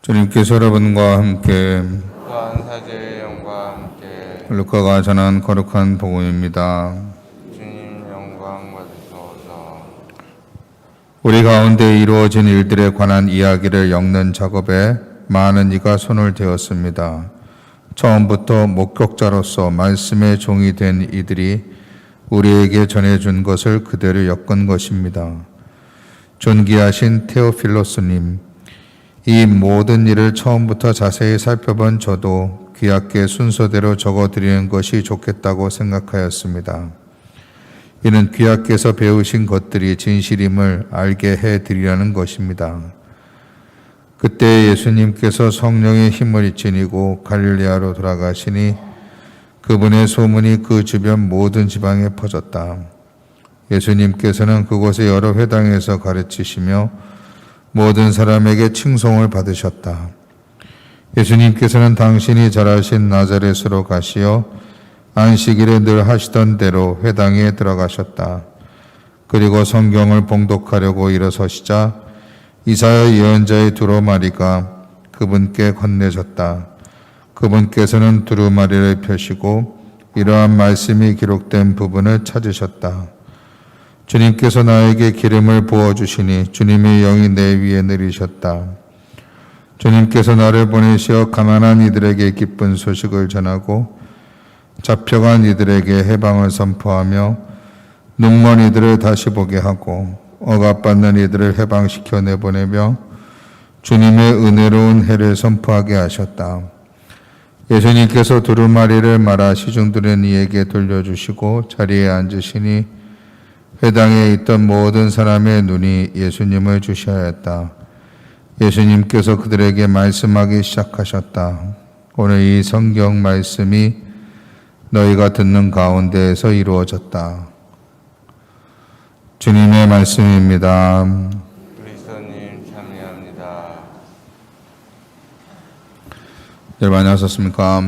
주님께서 여러분과 함께 또한 사제의 영과 함께 루카가 전한 거룩한 복음입니다. 주님 영광 받으소서. 우리 가운데 이루어진 일들에 관한 이야기를 엮는 작업에 많은 이가 손을 대었습니다. 처음부터 목격자로서 말씀의 종이 된 이들이 우리에게 전해준 것을 그대로 엮은 것입니다. 존귀하신 테오필로스님, 이 모든 일을 처음부터 자세히 살펴본 저도 귀하께 순서대로 적어드리는 것이 좋겠다고 생각하였습니다. 이는 귀하께서 배우신 것들이 진실임을 알게 해드리려는 것입니다. 그때 예수님께서 성령의 힘을 지니고 갈릴레아로 돌아가시니 그분의 소문이 그 주변 모든 지방에 퍼졌다. 예수님께서는 그곳의 여러 회당에서 가르치시며 모든 사람에게 칭송을 받으셨다. 예수님께서는 당신이 자라신 나자렛으로 가시어 안식일에 늘 하시던 대로 회당에 들어가셨다. 그리고 성경을 봉독하려고 일어서시자 이사야 예언자의 두루마리가 그분께 건네졌다. 그분께서는 두루마리를 펴시고 이러한 말씀이 기록된 부분을 찾으셨다. 주님께서 나에게 기름을 부어주시니 주님의 영이 내 위에 내리셨다. 주님께서 나를 보내시어 가난한 이들에게 기쁜 소식을 전하고 잡혀간 이들에게 해방을 선포하며 눈먼 이들을 다시 보게 하고 억압받는 이들을 해방시켜 내보내며 주님의 은혜로운 해를 선포하게 하셨다. 예수님께서 두루마리를 말아 시중들은 이에게 돌려주시고 자리에 앉으시니 회당에 있던 모든 사람의 눈이 예수님을 주시하였다. 예수님께서 그들에게 말씀하기 시작하셨다. 오늘 이 성경 말씀이 너희가 듣는 가운데에서 이루어졌다. 주님의 말씀입니다. 그리스도님 참여합니다. 여러분 안녕하셨습니까?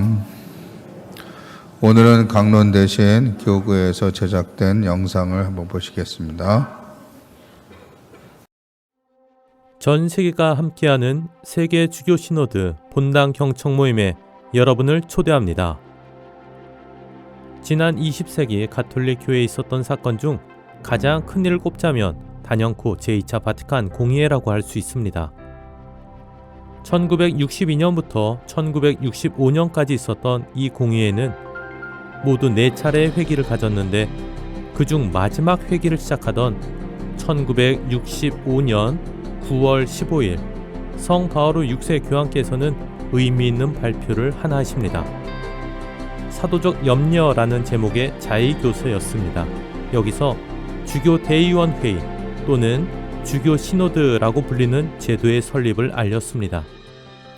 오늘은 강론 대신 교구에서 제작된 영상을 한번 보시겠습니다. 전 세계가 함께하는 세계 주교 시노드 본당 경청 모임에 여러분을 초대합니다. 지난 20세기 가톨릭 교회에 있었던 사건 중 가장 큰 일을 꼽자면 단연코 제2차 바티칸 공의회라고 할 수 있습니다. 1962년부터 1965년까지 있었던 이 공의회는 모두 4차례의 회기를 가졌는데 그중 마지막 회기를 시작하던 1965년 9월 15일 성 바오로 6세 교황께서는 의미 있는 발표를 하나 하십니다. 사도적 염려라는 제목의 자의교서였습니다. 여기서 주교 대의원 회의 또는 주교 시노드라고 불리는 제도의 설립을 알렸습니다.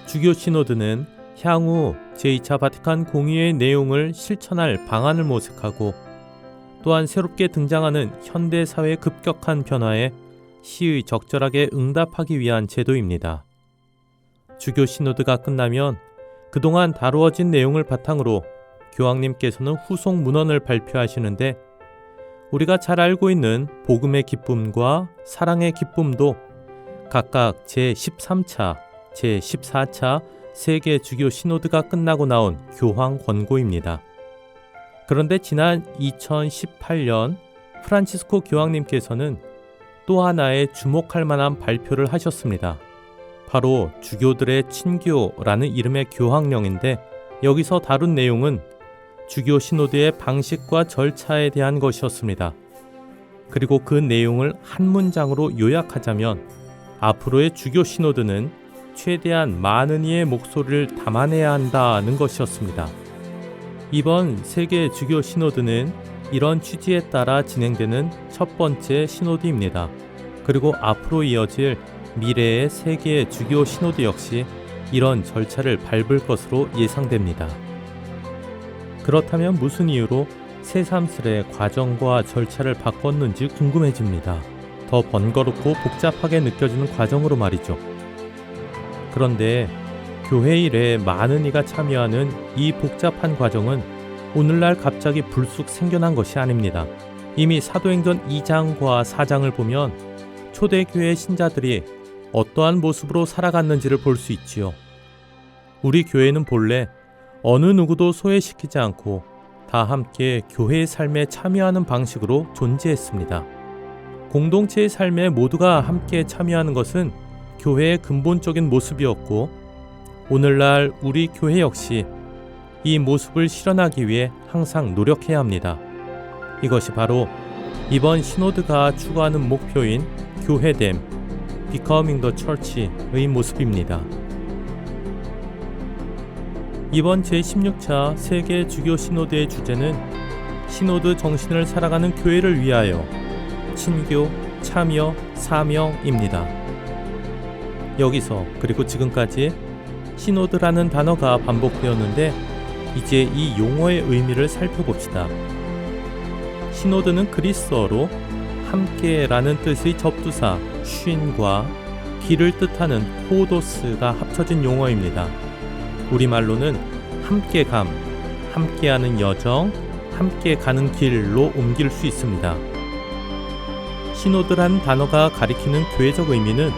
주교 시노드는 향후 제2차 바티칸 공의회의 내용을 실천할 방안을 모색하고 또한 새롭게 등장하는 현대 사회의 급격한 변화에 시의 적절하게 응답하기 위한 제도입니다. 주교 시노드가 끝나면 그동안 다루어진 내용을 바탕으로 교황님께서는 후속 문헌을 발표하시는데 우리가 잘 알고 있는 복음의 기쁨과 사랑의 기쁨도 각각 제13차, 제14차 세계 주교 시노드가 끝나고 나온 교황 권고입니다. 그런데 지난 2018년 프란치스코 교황님께서는 또 하나의 주목할 만한 발표를 하셨습니다. 바로 주교들의 친교라는 이름의 교황령인데 여기서 다룬 내용은 주교 시노드의 방식과 절차에 대한 것이었습니다. 그리고 그 내용을 한 문장으로 요약하자면 앞으로의 주교 시노드는 최대한 많은 이의 목소리를 담아내야 한다는 것이었습니다. 이번 세계 주교 시노드는 이런 취지에 따라 진행되는 첫 번째 시노드입니다. 그리고 앞으로 이어질 미래의 세계 주교 시노드 역시 이런 절차를 밟을 것으로 예상됩니다. 그렇다면 무슨 이유로 새삼스레 과정과 절차를 바꿨는지 궁금해집니다. 더 번거롭고 복잡하게 느껴지는 과정으로 말이죠. 그런데 교회 일에 많은 이가 참여하는 이 복잡한 과정은 오늘날 갑자기 불쑥 생겨난 것이 아닙니다. 이미 사도행전 2장과 4장을 보면 초대교회 신자들이 어떠한 모습으로 살아갔는지를 볼 수 있지요. 우리 교회는 본래 어느 누구도 소외시키지 않고 다 함께 교회의 삶에 참여하는 방식으로 존재했습니다. 공동체의 삶에 모두가 함께 참여하는 것은 교회의 근본적인 모습이었고, 오늘날 우리 교회 역시 이 모습을 실현하기 위해 항상 노력해야 합니다. 이것이 바로 이번 시노드가 추구하는 목표인 교회됨, Becoming the Church의 모습입니다. 이번 제16차 세계 주교 시노드의 주제는 시노드 정신을 살아가는 교회를 위하여 친교, 참여, 사명입니다. 여기서 그리고 지금까지 시노드라는 단어가 반복되었는데 이제 이 용어의 의미를 살펴봅시다. 시노드는 그리스어로 함께라는 뜻의 접두사 쉰과 길을 뜻하는 호도스가 합쳐진 용어입니다. 우리말로는 함께감, 함께하는 여정, 함께 가는 길로 옮길 수 있습니다. 시노드라는 단어가 가리키는 교회적 의미는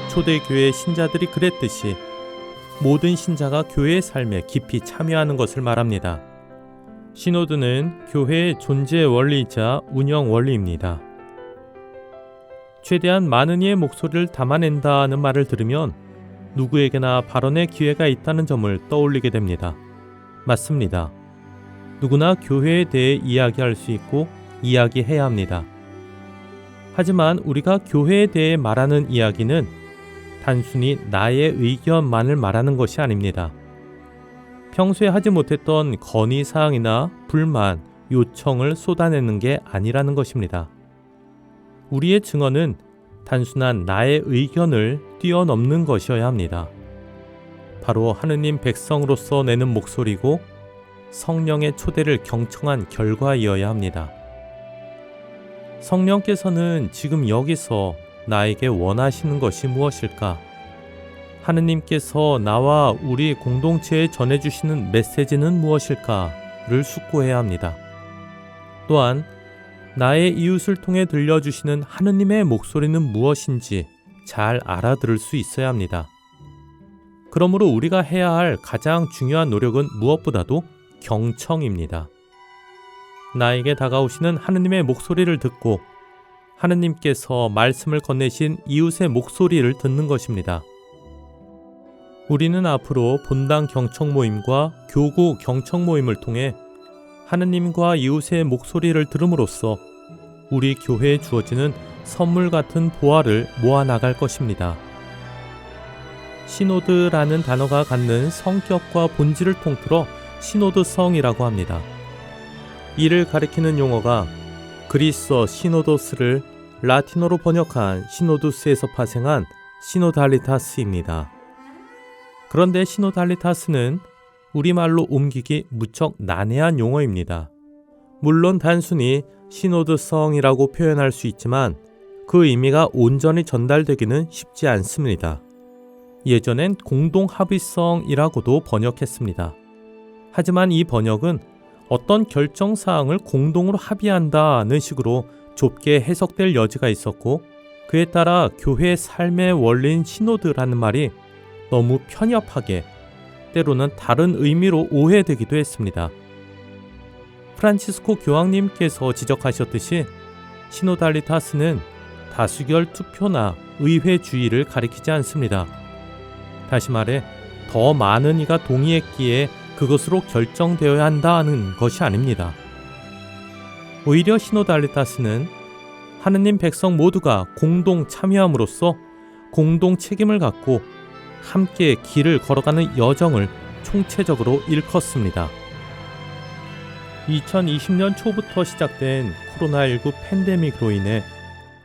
초대교회 신자들이 그랬듯이 모든 신자가 교회의 삶에 깊이 참여하는 것을 말합니다. 시노드는 교회의 존재 원리이자 운영 원리입니다. 최대한 많은 이의 목소리를 담아낸다는 말을 들으면 누구에게나 발언의 기회가 있다는 점을 떠올리게 됩니다. 맞습니다. 누구나 교회에 대해 이야기할 수 있고 이야기해야 합니다. 하지만 우리가 교회에 대해 말하는 이야기는 단순히 나의 의견만을 말하는 것이 아닙니다. 평소에 하지 못했던 건의사항이나 불만, 요청을 쏟아내는 게 아니라는 것입니다. 우리의 증언은 단순한 나의 의견을 뛰어넘는 것이어야 합니다. 바로 하느님 백성으로서 내는 목소리고 성령의 초대를 경청한 결과이어야 합니다. 성령께서는 지금 여기서 나에게 원하시는 것이 무엇일까? 하느님께서 나와 우리 공동체에 전해주시는 메시지는 무엇일까를 숙고해야 합니다. 또한 나의 이웃을 통해 들려주시는 하느님의 목소리는 무엇인지 잘 알아들을 수 있어야 합니다. 그러므로 우리가 해야 할 가장 중요한 노력은 무엇보다도 경청입니다. 나에게 다가오시는 하느님의 목소리를 듣고 하느님께서 말씀을 건네신 이웃의 목소리를 듣는 것입니다. 우리는 앞으로 본당 경청 모임과 교구 경청 모임을 통해 하느님과 이웃의 목소리를 들음으로써 우리 교회에 주어지는 선물 같은 보화를 모아나갈 것입니다. 시노드라는 단어가 갖는 성격과 본질을 통틀어 시노드성이라고 합니다. 이를 가리키는 용어가 그리스어 시노도스를 라틴어로 번역한 시노두스에서 파생한 시노달리타스입니다. 그런데 시노달리타스는 우리말로 옮기기 무척 난해한 용어입니다. 물론 단순히 시노드성이라고 표현할 수 있지만 그 의미가 온전히 전달되기는 쉽지 않습니다. 예전엔 공동합의성이라고도 번역했습니다. 하지만 이 번역은 어떤 결정사항을 공동으로 합의한다는 식으로 좁게 해석될 여지가 있었고, 그에 따라 교회의 삶의 원리인 시노드라는 말이 너무 편협하게 때로는 다른 의미로 오해되기도 했습니다. 프란치스코 교황님께서 지적하셨듯이 시노달리타스는 다수결 투표나 의회주의를 가리키지 않습니다. 다시 말해 더 많은 이가 동의했기에 그것으로 결정되어야 한다는 것이 아닙니다. 오히려 시노달리타스는 하느님 백성 모두가 공동 참여함으로써 공동 책임을 갖고 함께 길을 걸어가는 여정을 총체적으로 일컫습니다. 2020년 초부터 시작된 코로나19 팬데믹으로 인해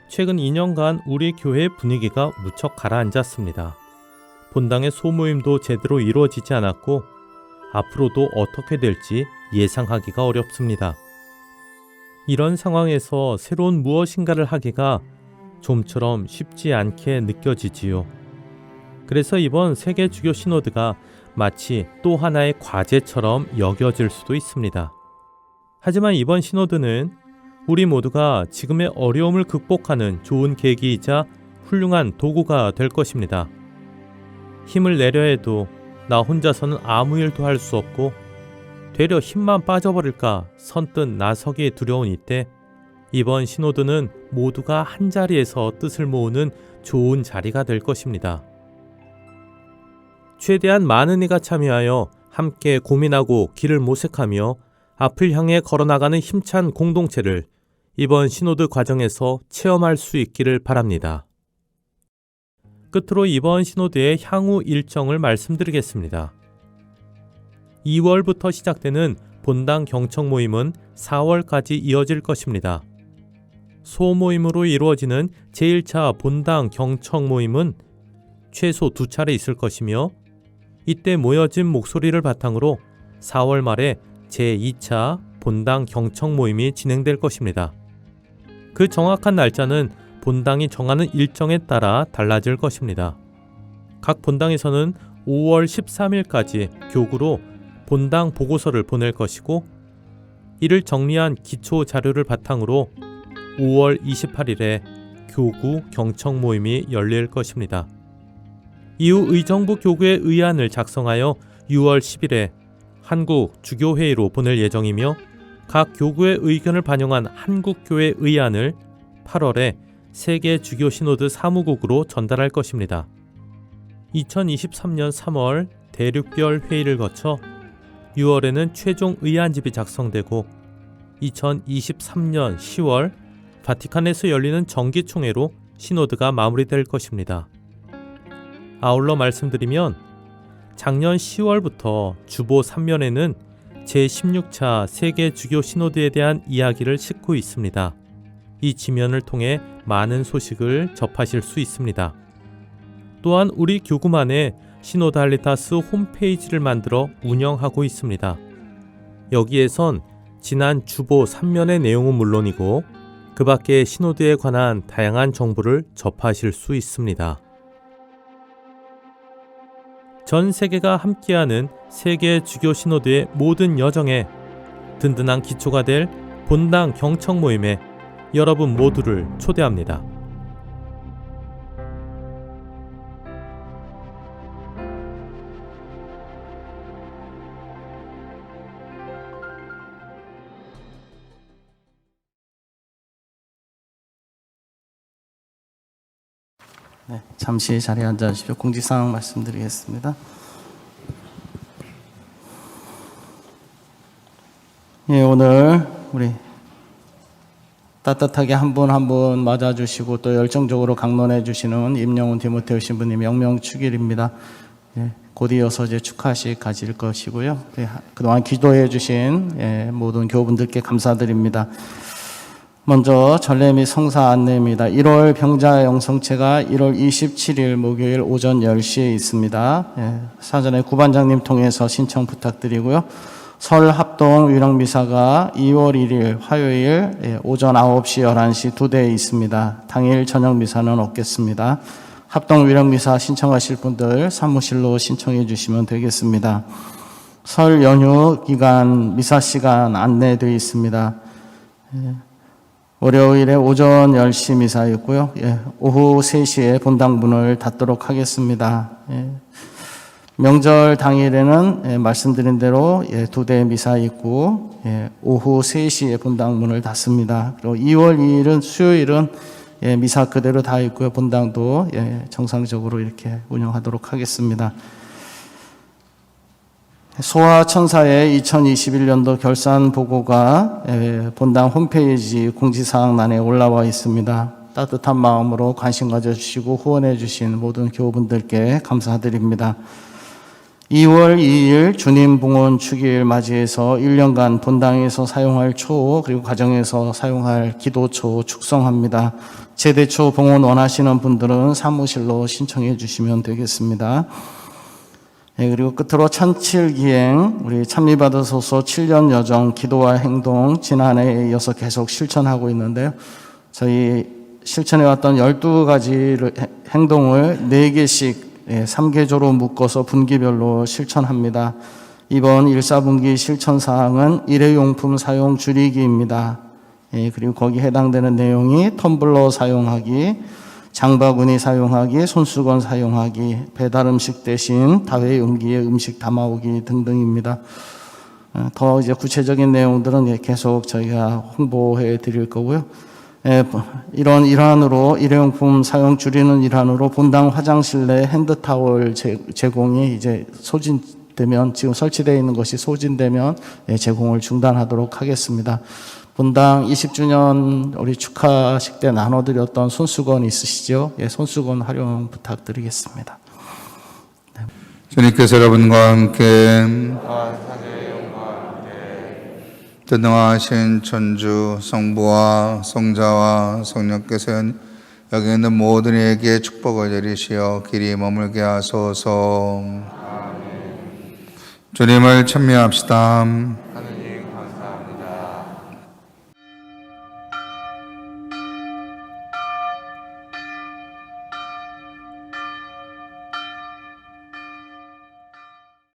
최근 2년간 우리 교회의 분위기가 무척 가라앉았습니다. 본당의 소모임도 제대로 이루어지지 않았고 앞으로도 어떻게 될지 예상하기가 어렵습니다. 이런 상황에서 새로운 무엇인가를 하기가 좀처럼 쉽지 않게 느껴지지요. 그래서 이번 세계 주교 시노드가 마치 또 하나의 과제처럼 여겨질 수도 있습니다. 하지만 이번 시노드는 우리 모두가 지금의 어려움을 극복하는 좋은 계기이자 훌륭한 도구가 될 것입니다. 힘을 내려 해도 나 혼자서는 아무 일도 할 수 없고 되려 힘만 빠져버릴까 선뜻 나서기 두려운 이때 이번 시노드는 모두가 한자리에서 뜻을 모으는 좋은 자리가 될 것입니다. 최대한 많은 이가 참여하여 함께 고민하고 길을 모색하며 앞을 향해 걸어나가는 힘찬 공동체를 이번 시노드 과정에서 체험할 수 있기를 바랍니다. 끝으로 이번 시노드의 향후 일정을 말씀드리겠습니다. 2월부터 시작되는 본당 경청 모임은 4월까지 이어질 것입니다. 소모임으로 이루어지는 제1차 본당 경청 모임은 최소 2차례 있을 것이며 이때 모여진 목소리를 바탕으로 4월 말에 제2차 본당 경청 모임이 진행될 것입니다. 그 정확한 날짜는 본당이 정하는 일정에 따라 달라질 것입니다. 각 본당에서는 5월 13일까지 교구로 본당 보고서를 보낼 것이고 이를 정리한 기초 자료를 바탕으로 5월 28일에 교구 경청 모임이 열릴 것입니다. 이후 의정부 교구의 의안을 작성하여 6월 10일에 한국 주교회의로 보낼 예정이며 각 교구의 의견을 반영한 한국교회 의안을 8월에 세계 주교 시노드 사무국으로 전달할 것입니다. 2023년 3월 대륙별 회의를 거쳐 6월에는 최종 의안집이 작성되고 2023년 10월 바티칸에서 열리는 정기총회로 시노드가 마무리될 것입니다. 아울러 말씀드리면 작년 10월부터 주보 3면에는 제16차 세계 주교 시노드에 대한 이야기를 싣고 있습니다. 이 지면을 통해 많은 소식을 접하실 수 있습니다. 또한 우리 교구만의 시노드 할리타스 홈페이지를 만들어 운영하고 있습니다. 여기에선 지난 주보 3면의 내용은 물론이고 그 밖의 시노드에 관한 다양한 정보를 접하실 수 있습니다. 전 세계가 함께하는 세계 주교 시노드의 모든 여정에 든든한 기초가 될 본당 경청 모임에 여러분 모두를 초대합니다. 네, 잠시 자리에 앉아주시고 공지사항 말씀드리겠습니다. 예, 오늘 우리 따뜻하게 한 분 한 분 맞아주시고 또 열정적으로 강론해 주시는 임영훈 디모테오 신부님 영명 축일입니다. 예, 곧 이어서 이제 축하식 가질 것이고요. 예, 그동안 기도해 주신 모든 교우분들께 감사드립니다. 먼저 전례 및 성사 안내입니다. 1월 병자 영성체가 1월 27일 목요일 오전 10시에 있습니다. 사전에 구반장님 통해서 신청 부탁드리고요. 설 합동 위령미사가 2월 1일 화요일 오전 9시, 11시 2대에 있습니다. 당일 저녁미사는 없겠습니다. 합동 위령미사 신청하실 분들 사무실로 신청해 주시면 되겠습니다. 설 연휴 기간 미사 시간 안내되어 있습니다. 월요일에 오전 10시 미사였고요. 오후 3시에 본당 문을 닫도록 하겠습니다. 명절 당일에는 말씀드린 대로 2대 미사 있고 오후 3시에 본당 문을 닫습니다. 그리고 2월 2일은 수요일은 미사 그대로 다 있고요. 본당도 정상적으로 이렇게 운영하도록 하겠습니다. 소아천사의 2021년도 결산 보고가 본당 홈페이지 공지사항란에 올라와 있습니다. 따뜻한 마음으로 관심 가져주시고 후원해 주신 모든 교우분들께 감사드립니다. 2월 2일 주님 봉헌 축일 맞이해서 1년간 본당에서 사용할 초 그리고 가정에서 사용할 기도초 축성합니다. 제대초 봉헌 원하시는 분들은 사무실로 신청해 주시면 되겠습니다. 그리고 끝으로 천칠기행 우리 찬미받으소서 7년 여정 기도와 행동 지난해에 이어서 계속 실천하고 있는데요. 저희 실천해왔던 12가지 행동을 4개씩 3계조로 묶어서 분기별로 실천합니다. 이번 1사분기 실천사항은 일회용품 사용 줄이기입니다. 그리고 거기 해당되는 내용이 텀블러 사용하기, 장바구니 사용하기, 손수건 사용하기, 배달 음식 대신 다회용기에 음식 담아오기 등등입니다. 더 이제 구체적인 내용들은 계속 저희가 홍보해 드릴 거고요. 이런 일환으로 일회용품 사용 줄이는 일환으로 본당 화장실 내 핸드타월 제공이 이제 소진되면, 지금 설치되어 있는 것이 소진되면 제공을 중단하도록 하겠습니다. 본당 20주년 우리 축하식 때 나눠드렸던 손수건 있으시죠? 손수건 활용 부탁드리겠습니다. 주님께서 여러분과 함께 또한 사제의 영광과 함께 전능하신 천주 성부와 성자와 성령께서 여기 있는 모든 이에게 축복을 내리시어 길이 머물게 하소서. 주님을 찬미합시다.